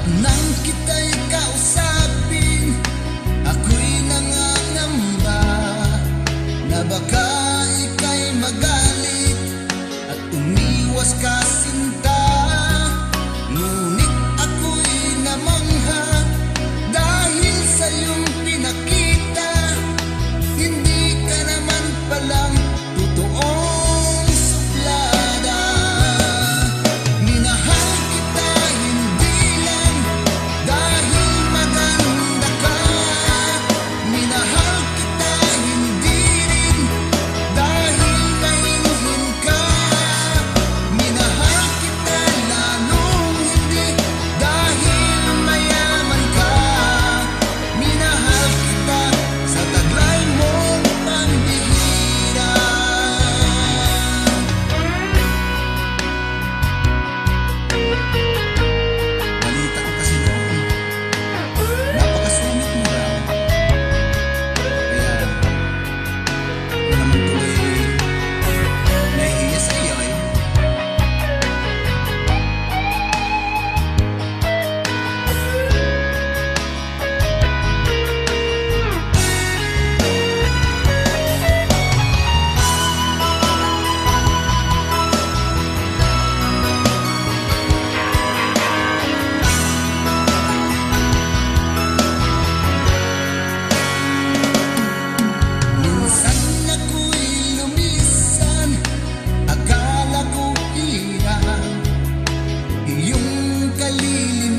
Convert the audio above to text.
nang kita'y kausapin, ako'y nangangamba na baka ika'y magalit at umiwas ka, sinta. Ngunit ako'y namangha dahil sa iyong pinakita, hindi ka naman palang totoong suplada. Minahal kita hindi lang dahil maganda ka, minahal kita hindi rin dahil mahinhin ka, minahal kita lalong hindi dahil mayaman ka, minahal kita sa taglay mong pambihira. Balita ko kasi noon, napakasungit mo daw. Kaya ako naman tuloy nahihiya sa iyo eh. Minsan ako'y lumisan, akala ko hirang iyong kaliliman.